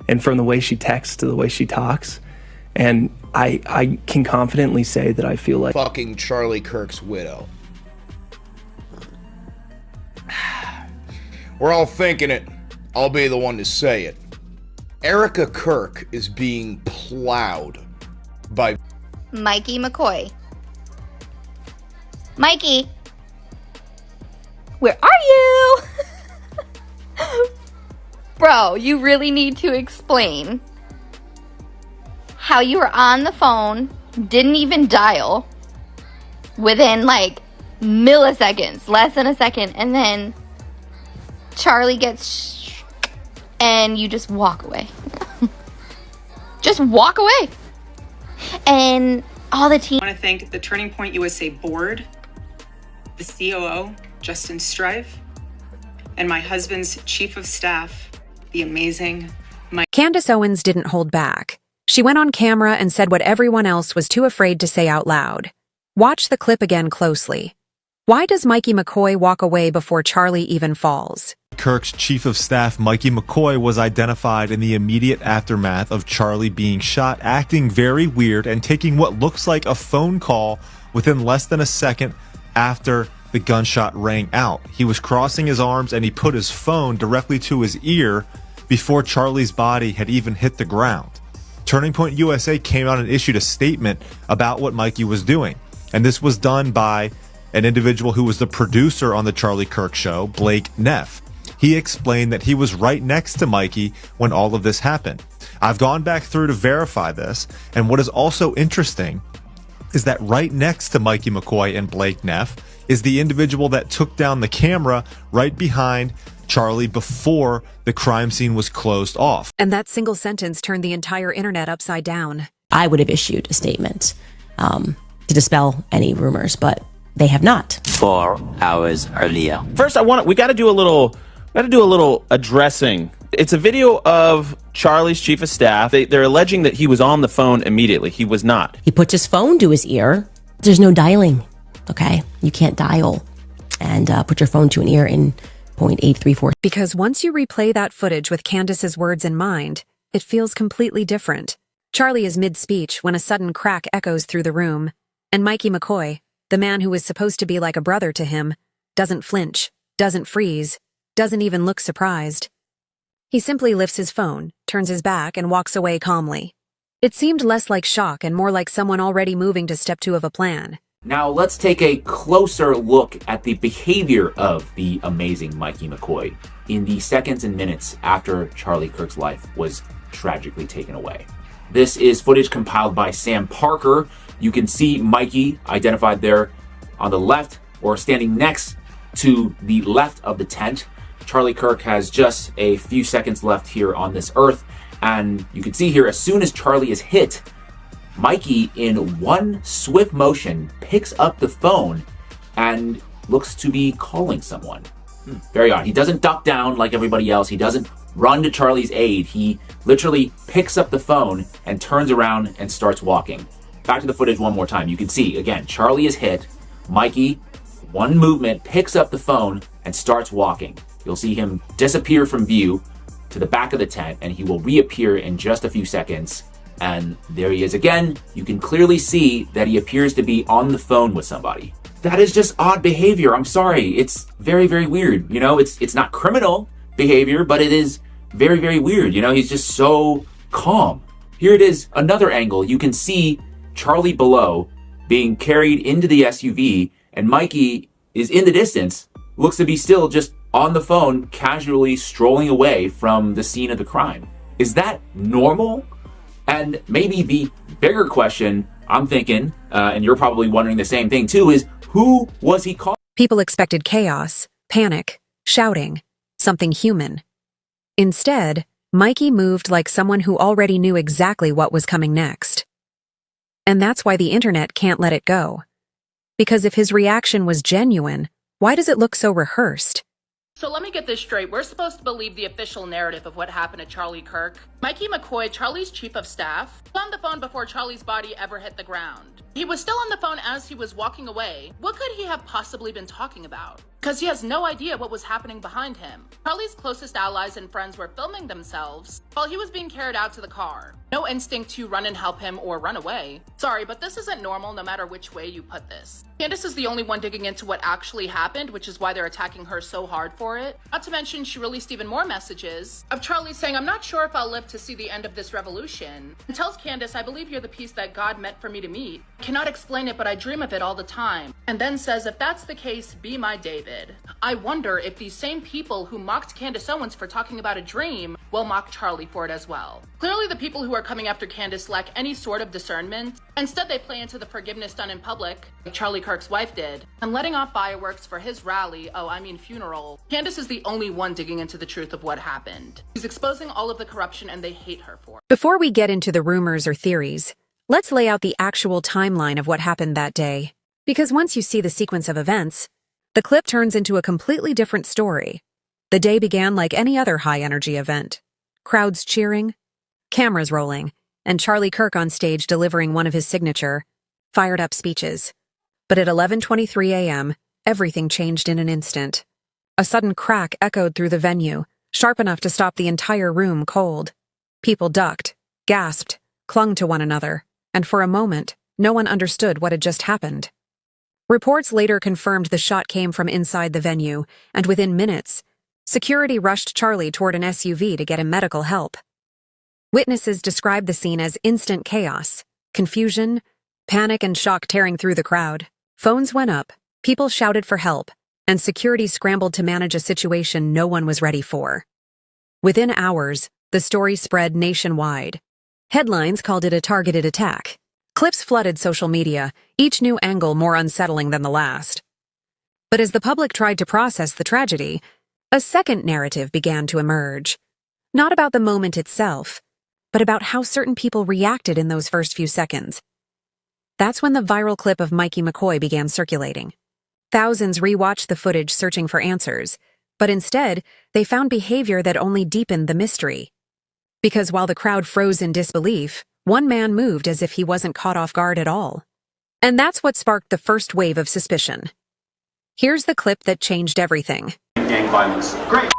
and from the way she texts to the way she talks. And I can confidently say that I feel like fucking Charlie Kirk's widow. We're all thinking it. I'll be the one to say it. Erika Kirk is being plowed by Mikey McCoy. Mikey, where are you? Bro, you really need to explain how you were on the phone, didn't even dial, within like milliseconds, less than a second, and then Charlie gets and you just walk away. Just walk away. And all the team. I want to thank the Turning Point USA board, the COO, Justin Strive, and my husband's chief of staff, the amazing Mike. Candace Owens didn't hold back. She went on camera and said what everyone else was too afraid to say out loud. Watch the clip again closely. Why does Mikey McCoy walk away before Charlie even falls? Kirk's chief of staff, Mikey McCoy, was identified in the immediate aftermath of Charlie being shot, acting very weird and taking what looks like a phone call within less than a second after the gunshot rang out. He was crossing his arms and he put his phone directly to his ear before Charlie's body had even hit the ground. Turning Point USA came out and issued a statement about what Mikey was doing. And this was done by an individual who was the producer on the Charlie Kirk show, Blake Neff. He explained that he was right next to Mikey when all of this happened. I've gone back through to verify this, and what is also interesting is that right next to Mikey McCoy and Blake Neff is the individual that took down the camera right behind Charlie before the crime scene was closed off. And that single sentence turned the entire internet upside down. I would have issued a statement to dispel any rumors, but they have not. 4 hours earlier. First, we got to do a little addressing. It's a video of Charlie's chief of staff. They're alleging that he was on the phone immediately. He was not. He puts his phone to his ear. There's no dialing, okay? You can't dial and put your phone to an ear in 0.834. Because once you replay that footage with Candace's words in mind, it feels completely different. Charlie is mid-speech when a sudden crack echoes through the room, and Mikey McCoy, the man who was supposed to be like a brother to him, doesn't flinch, doesn't freeze, doesn't even look surprised. He simply lifts his phone, turns his back, and walks away calmly. It seemed less like shock and more like someone already moving to step 2 of a plan. Now let's take a closer look at the behavior of the amazing Mikey McCoy in the seconds and minutes after Charlie Kirk's life was tragically taken away. This is footage compiled by Sam Parker. You can see Mikey identified there on the left, or standing next to the left of the tent. Charlie Kirk has just a few seconds left here on this earth, and you can see here, as soon as Charlie is hit, Mikey, in one swift motion, picks up the phone and looks to be calling someone. Very odd. He doesn't duck down like everybody else. He doesn't run to Charlie's aid. He literally picks up the phone and turns around and starts walking. Back to the footage one more time. You can see, again, Charlie is hit. Mikey, one movement, picks up the phone and starts walking. You'll see him disappear from view to the back of the tent, and he will reappear in just a few seconds. And there he is again. You can clearly see that he appears to be on the phone with somebody. That is just odd behavior. I'm sorry. It's very, very weird. You know, it's not criminal behavior, but it is very, very weird. You know, he's just so calm. Here it is, another angle. You can see Charlie below being carried into the SUV, and Mikey is in the distance, looks to be still just on the phone, casually strolling away from the scene of the crime. Is that normal? And maybe the bigger question I'm thinking, and you're probably wondering the same thing too, is who was he calling? People expected chaos, panic, shouting, something human. Instead, Mikey moved like someone who already knew exactly what was coming next. And that's why the internet can't let it go. Because if his reaction was genuine, why does it look so rehearsed? So let me get this straight. We're supposed to believe the official narrative of what happened to Charlie Kirk. Mikey McCoy, Charlie's chief of staff, was on the phone before Charlie's body ever hit the ground. He was still on the phone as he was walking away. What could he have possibly been talking about? because he has no idea what was happening behind him. Charlie's closest allies and friends were filming themselves while he was being carried out to the car. No instinct to run and help him or run away. Sorry, but this isn't normal no matter which way you put this. Candace is the only one digging into what actually happened, which is why they're attacking her so hard for it. Not to mention, she released even more messages of Charlie saying, "I'm not sure if I'll live to see the end of this revolution," and tells Candace, "I believe you're the piece that God meant for me to meet. I cannot explain it, but I dream of it all the time." And then says, "If that's the case, be my David." I wonder if these same people who mocked Candace Owens for talking about a dream will mock Charlie for it as well. Clearly, the people who are coming after Candace lack any sort of discernment. Instead, they play into the forgiveness done in public, like Charlie Kirk's wife did, and letting off fireworks for his rally, funeral. Candace is the only one digging into the truth of what happened. She's exposing all of the corruption and they hate her for it. Before we get into the rumors or theories, let's lay out the actual timeline of what happened that day. Because once you see the sequence of events, the clip turns into a completely different story. The day began like any other high-energy event. Crowds cheering, cameras rolling, and Charlie Kirk on stage delivering one of his signature, fired-up speeches. But at 11:23 a.m., everything changed in an instant. A sudden crack echoed through the venue, sharp enough to stop the entire room cold. People ducked, gasped, clung to one another, and for a moment, no one understood what had just happened. Reports later confirmed the shot came from inside the venue, and within minutes, security rushed Charlie toward an SUV to get him medical help. Witnesses described the scene as instant chaos, confusion, panic and shock tearing through the crowd. Phones went up, people shouted for help, and security scrambled to manage a situation no one was ready for. Within hours, the story spread nationwide. Headlines called it a targeted attack. Clips flooded social media, each new angle more unsettling than the last. But as the public tried to process the tragedy, a second narrative began to emerge. Not about the moment itself, but about how certain people reacted in those first few seconds. That's when the viral clip of Mikey McCoy began circulating. Thousands rewatched the footage searching for answers, but instead, they found behavior that only deepened the mystery. Because while the crowd froze in disbelief, one man moved as if he wasn't caught off guard at all. And that's what sparked the first wave of suspicion. Here's the clip that changed everything. Gang violence. Great.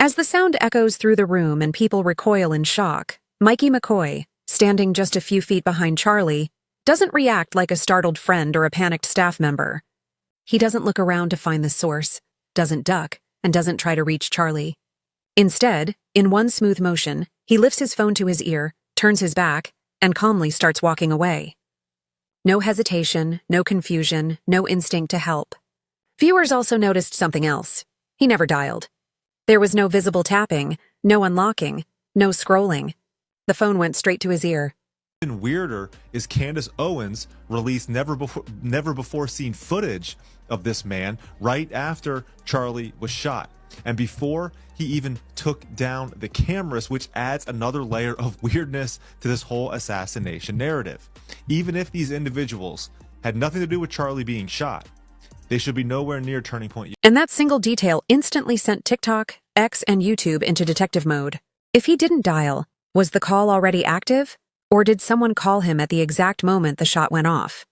As the sound echoes through the room and people recoil in shock, Mikey McCoy, standing just a few feet behind Charlie, doesn't react like a startled friend or a panicked staff member. He doesn't look around to find the source, doesn't duck, and doesn't try to reach Charlie. Instead, in one smooth motion, he lifts his phone to his ear, turns his back, and calmly starts walking away. No hesitation, no confusion, no instinct to help. Viewers also noticed something else. He never dialed. There was no visible tapping, no unlocking, no scrolling. The phone went straight to his ear. Even weirder is Candace Owens released never before seen footage of this man right after Charlie was shot, and before he even took down the cameras, which adds another layer of weirdness to this whole assassination narrative. Even if these individuals had nothing to do with Charlie being shot, they should be nowhere near Turning Point. And that single detail instantly sent TikTok, X, and YouTube into detective mode. If he didn't dial, was the call already active? Or did someone call him at the exact moment the shot went off?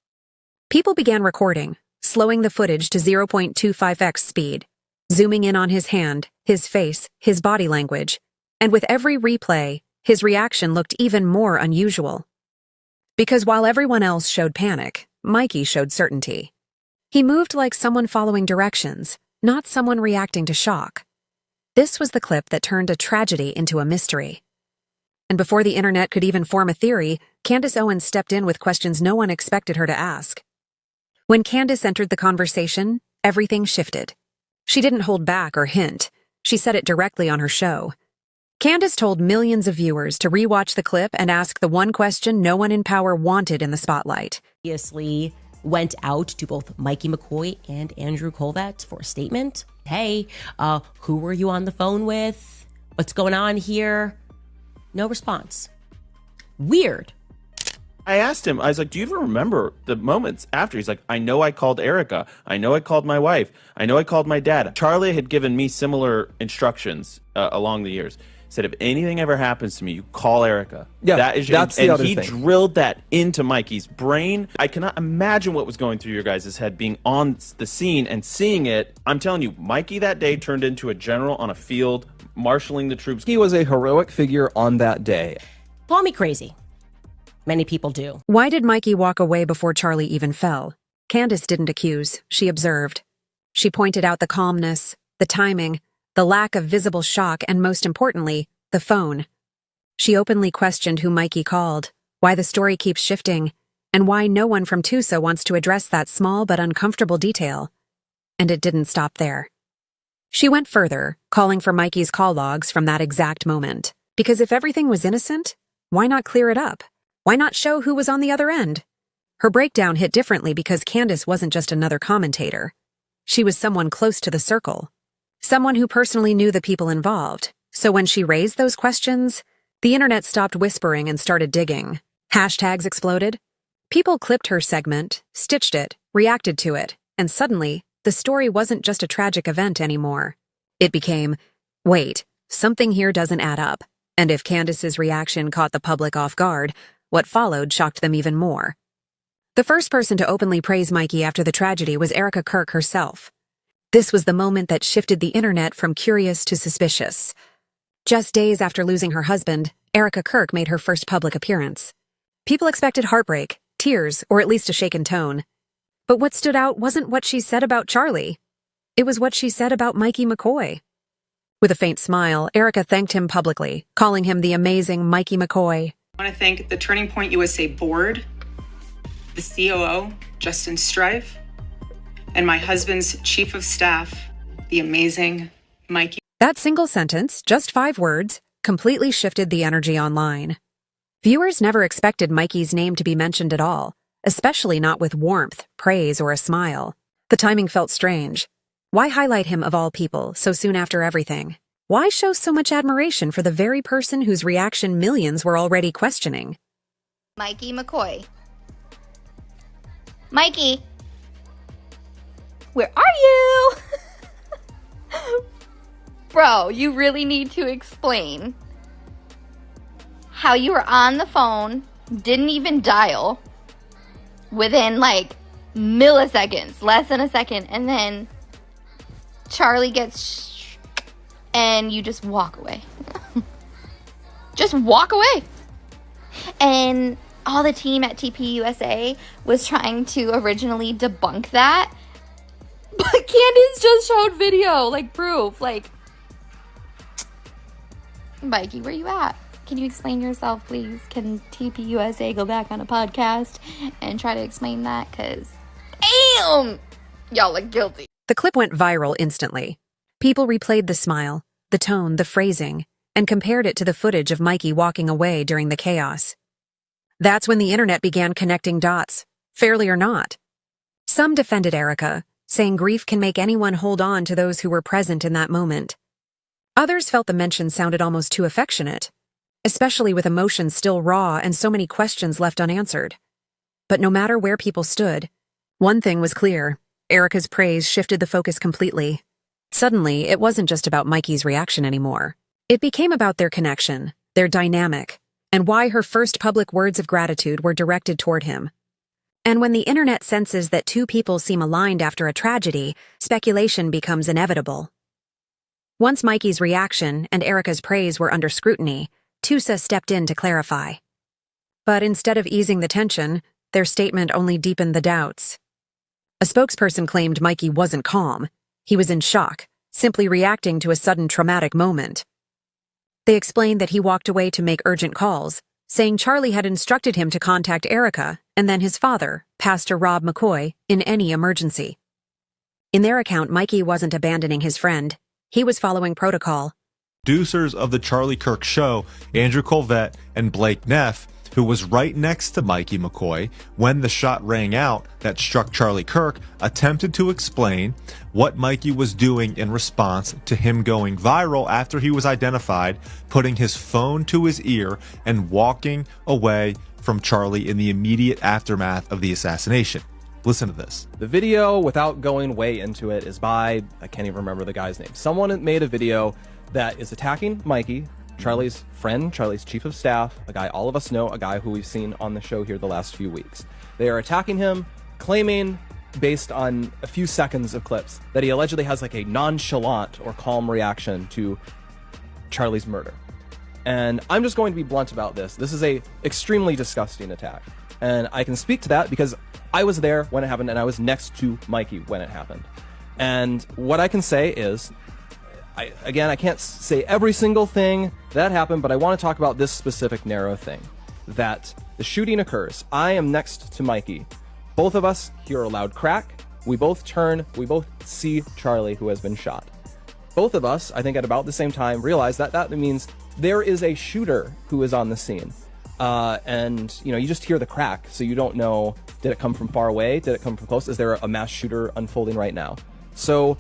People began recording, slowing the footage to 0.25x speed, zooming in on his hand, his face, his body language, and with every replay, his reaction looked even more unusual. Because while everyone else showed panic, Mikey showed certainty. He moved like someone following directions, not someone reacting to shock. This was the clip that turned a tragedy into a mystery. And before the internet could even form a theory, Candace Owens stepped in with questions no one expected her to ask. When Candace entered the conversation, everything shifted. She didn't hold back or hint. She said it directly on her show. Candace told millions of viewers to rewatch the clip and ask the one question no one in power wanted in the spotlight. Obviously went out to both Mikey McCoy and Andrew Colvett for a statement. Hey, who were you on the phone with? What's going on here? No response. Weird. I asked him, I was like, do you even remember the moments after? He's like, I know I called Erika. I know I called my wife. I know I called my dad. Charlie had given me similar instructions along the years. Said, if anything ever happens to me, you call Erika. Yeah, that's the other he thing. drilled that into Mikey's brain. I cannot imagine what was going through your guys' head being on the scene and seeing it. I'm telling you, Mikey that day turned into a general on a field, marshaling the troops. He was a heroic figure on that day. Call me crazy. Many people do. Why did Mikey walk away before Charlie even fell? Candace didn't accuse, she observed. She pointed out the calmness, the timing, the lack of visible shock, and most importantly, the phone. She openly questioned who Mikey called, why the story keeps shifting, and why no one from TPUSA wants to address that small but uncomfortable detail. And it didn't stop there. She went further, calling for Mikey's call logs from that exact moment. Because if everything was innocent, why not clear it up? Why not show who was on the other end? Her breakdown hit differently because Candace wasn't just another commentator. She was someone close to the circle. Someone who personally knew the people involved. So when she raised those questions, the internet stopped whispering and started digging. Hashtags exploded. People clipped her segment, stitched it, reacted to it, and suddenly, the story wasn't just a tragic event anymore. It became, wait, something here doesn't add up. And if Candace's reaction caught the public off guard, what followed shocked them even more. The first person to openly praise Mikey after the tragedy was Erika Kirk herself. This was the moment that shifted the internet from curious to suspicious. Just days after losing her husband, Erika Kirk made her first public appearance. People expected heartbreak, tears, or at least a shaken tone. But what stood out wasn't what she said about Charlie. It was what she said about Mikey McCoy. With a faint smile, Erika thanked him publicly, calling him the amazing Mikey McCoy. I want to thank the Turning Point USA board, the COO, Justin Strife, and my husband's chief of staff, the amazing Mikey. That single sentence, just 5 words, completely shifted the energy online. Viewers never expected Mikey's name to be mentioned at all, especially not with warmth, praise, or a smile. The timing felt strange. Why highlight him of all people so soon after everything? Why show so much admiration for the very person whose reaction millions were already questioning? Mikey McCoy. Mikey, where are you? Bro, you really need to explain how you were on the phone, didn't even dial, within like milliseconds, less than a second, and then Charlie gets and you just walk away. Just walk away. And all the team at TPUSA was trying to originally debunk that. But Candace just showed video, like proof. Like, Mikey, where you at? Can you explain yourself, please? Can TPUSA go back on a podcast and try to explain that? Because, damn, y'all look guilty. The clip went viral instantly. People replayed the smile, the tone, the phrasing, and compared it to the footage of Mikey walking away during the chaos. That's when the internet began connecting dots, fairly or not. Some defended Erika, saying grief can make anyone hold on to those who were present in that moment. Others felt the mention sounded almost too affectionate, especially with emotions still raw and so many questions left unanswered. But no matter where people stood, one thing was clear. Erika's praise shifted the focus completely. Suddenly, it wasn't just about Mikey's reaction anymore. It became about their connection, their dynamic, and why her first public words of gratitude were directed toward him. And when the internet senses that two people seem aligned after a tragedy, speculation becomes inevitable. Once Mikey's reaction and Erika's praise were under scrutiny, TPUSA stepped in to clarify. But instead of easing the tension, their statement only deepened the doubts. A spokesperson claimed Mikey wasn't calm. He was in shock, simply reacting to a sudden traumatic moment. They explained that he walked away to make urgent calls, saying Charlie had instructed him to contact Erika and then his father, Pastor Rob McCoy, in any emergency. In their account, Mikey wasn't abandoning his friend. He was following protocol. Producers of the Charlie Kirk show, Andrew Colvette and Blake Neff, who was right next to Mikey McCoy when the shot rang out that struck Charlie Kirk, attempted to explain what Mikey was doing in response to him going viral after he was identified, putting his phone to his ear and walking away from Charlie in the immediate aftermath of the assassination. Listen to this. The video, without going way into it, is by, I can't even remember the guy's name. Someone made a video that is attacking Mikey, Charlie's friend, Charlie's chief of staff, a guy all of us know, a guy who we've seen on the show here the last few weeks. They are attacking him, claiming, based on a few seconds of clips, that he allegedly has like a nonchalant or calm reaction to Charlie's murder. And I'm just going to be blunt about this. This is a extremely disgusting attack. And I can speak to that because I was there when it happened and I was next to Mikey when it happened. And what I can say is, I can't say every single thing that happened, but I want to talk about this specific narrow thing. That the shooting occurs. I am next to Mikey. Both of us hear a loud crack. We both turn. We both see Charlie, who has been shot. Both of us, I think at about the same time, realize that that means there is a shooter who is on the scene. And, you know, you just hear the crack, so you don't know, did it come from far away? Did it come from close? Is there a mass shooter unfolding right now? So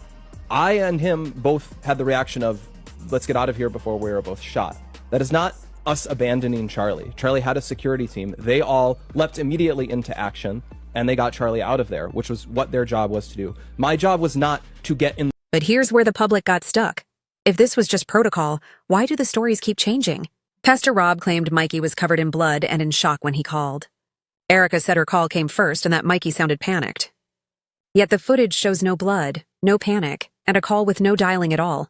I and him both had the reaction of, let's get out of here before we are both shot. That is not us abandoning Charlie. Charlie had a security team. They all leapt immediately into action, and they got Charlie out of there, which was what their job was to do. My job was not to get in. But here's where the public got stuck. If this was just protocol, why do the stories keep changing? Pastor Rob claimed Mikey was covered in blood and in shock when he called. Erika said her call came first and that Mikey sounded panicked. Yet the footage shows no blood, no panic, and a call with no dialing at all.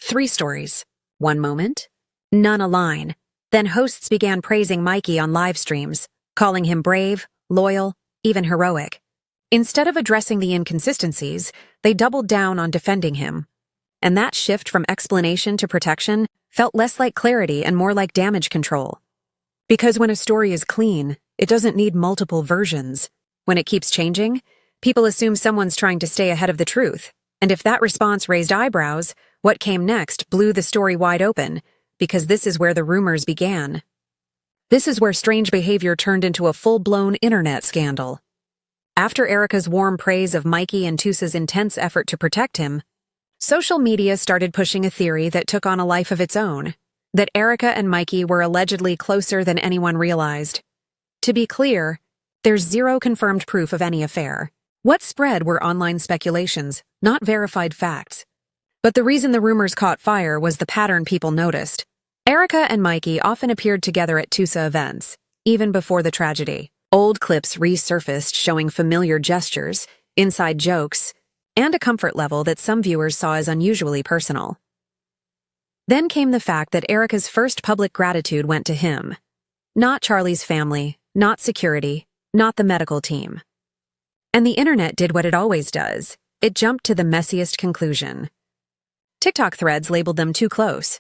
3 stories. One moment, none align. Then hosts began praising Mikey on live streams, calling him brave, loyal, even heroic. Instead of addressing the inconsistencies, they doubled down on defending him. And that shift from explanation to protection felt less like clarity and more like damage control. Because when a story is clean, it doesn't need multiple versions. When it keeps changing, people assume someone's trying to stay ahead of the truth. And if that response raised eyebrows, what came next blew the story wide open, because this is where the rumors began. This is where strange behavior turned into a full-blown internet scandal. After Erika's warm praise of Mikey and TPUSA's intense effort to protect him, social media started pushing a theory that took on a life of its own, that Erika and Mikey were allegedly closer than anyone realized. To be clear, there's zero confirmed proof of any affair. What spread were online speculations, not verified facts. But the reason the rumors caught fire was the pattern people noticed. Erika and Mikey often appeared together at TPUSA events, even before the tragedy. Old clips resurfaced showing familiar gestures, inside jokes, and a comfort level that some viewers saw as unusually personal. Then came the fact that Erika's first public gratitude went to him. Not Charlie's family, not security, not the medical team. And the internet did what it always does. It jumped to the messiest conclusion. TikTok threads labeled them too close.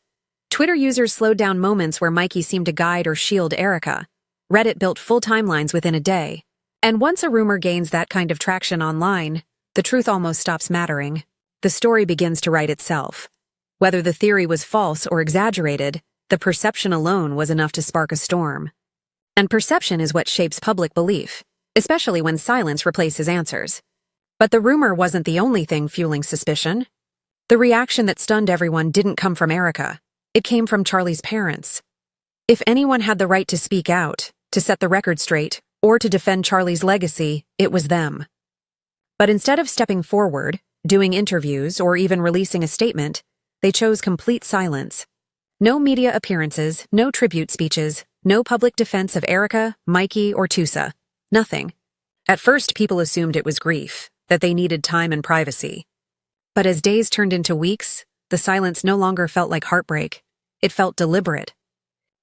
Twitter users slowed down moments where Mikey seemed to guide or shield Erika. Reddit built full timelines within a day. And once a rumor gains that kind of traction online, the truth almost stops mattering. The story begins to write itself. Whether the theory was false or exaggerated, the perception alone was enough to spark a storm. And perception is what shapes public belief, especially when silence replaces answers. But the rumor wasn't the only thing fueling suspicion. The reaction that stunned everyone didn't come from Erika. It came from Charlie's parents. If anyone had the right to speak out, to set the record straight, or to defend Charlie's legacy, it was them. But instead of stepping forward, doing interviews, or even releasing a statement, they chose complete silence. No media appearances, no tribute speeches, no public defense of Erika, Mikey, or TPUSA. Nothing. At first, people assumed it was grief, that they needed time and privacy. But as days turned into weeks, the silence no longer felt like heartbreak. It felt deliberate.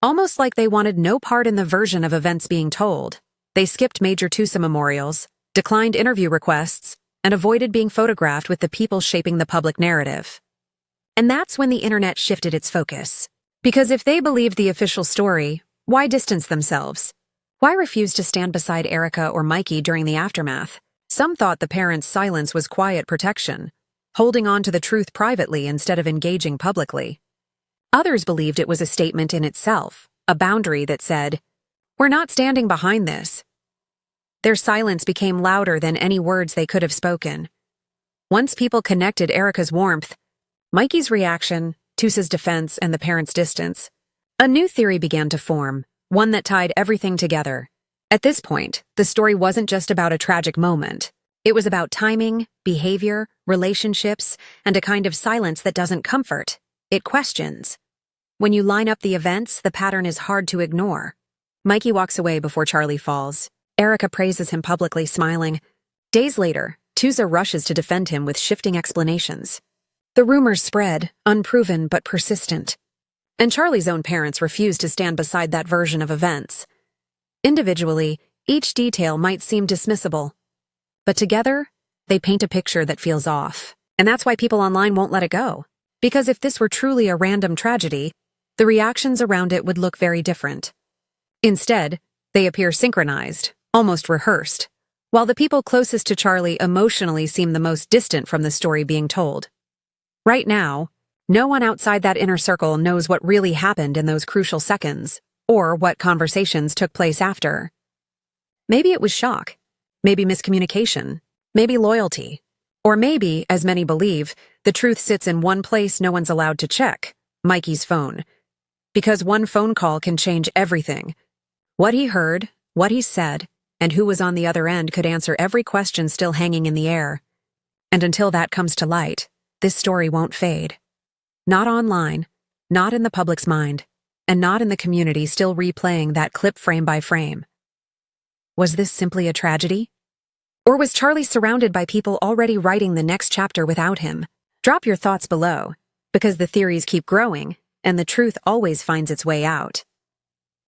Almost like they wanted no part in the version of events being told. They skipped major TPUSA memorials, declined interview requests, and avoided being photographed with the people shaping the public narrative. And that's when the internet shifted its focus. Because if they believed the official story, why distance themselves? Why refuse to stand beside Erika or Mikey during the aftermath? Some thought the parents' silence was quiet protection, holding on to the truth privately instead of engaging publicly. Others believed it was a statement in itself, a boundary that said, "We're not standing behind this." Their silence became louder than any words they could have spoken. Once people connected Erika's warmth, Mikey's reaction, TPUSA's defense, and the parents' distance, a new theory began to form, one that tied everything together. At this point, the story wasn't just about a tragic moment. It was about timing, behavior, relationships, and a kind of silence that doesn't comfort. It questions. When you line up the events, the pattern is hard to ignore. Mikey walks away before Charlie falls. Erika praises him publicly, smiling. Days later, TPUSA rushes to defend him with shifting explanations. The rumors spread, unproven but persistent. And Charlie's own parents refuse to stand beside that version of events. Individually, each detail might seem dismissible. But together, they paint a picture that feels off. And that's why people online won't let it go. Because if this were truly a random tragedy, the reactions around it would look very different. Instead, they appear synchronized, almost rehearsed, while the people closest to Charlie emotionally seem the most distant from the story being told. Right now, no one outside that inner circle knows what really happened in those crucial seconds, or what conversations took place after. Maybe it was shock, maybe miscommunication, maybe loyalty, or maybe, as many believe, the truth sits in one place no one's allowed to check, Mikey's phone. Because one phone call can change everything. What he heard, what he said, and who was on the other end could answer every question still hanging in the air. And until that comes to light, this story won't fade. Not online, not in the public's mind, and not in the community still replaying that clip frame by frame. Was this simply a tragedy? Or was Charlie surrounded by people already writing the next chapter without him? Drop your thoughts below, because the theories keep growing, and the truth always finds its way out.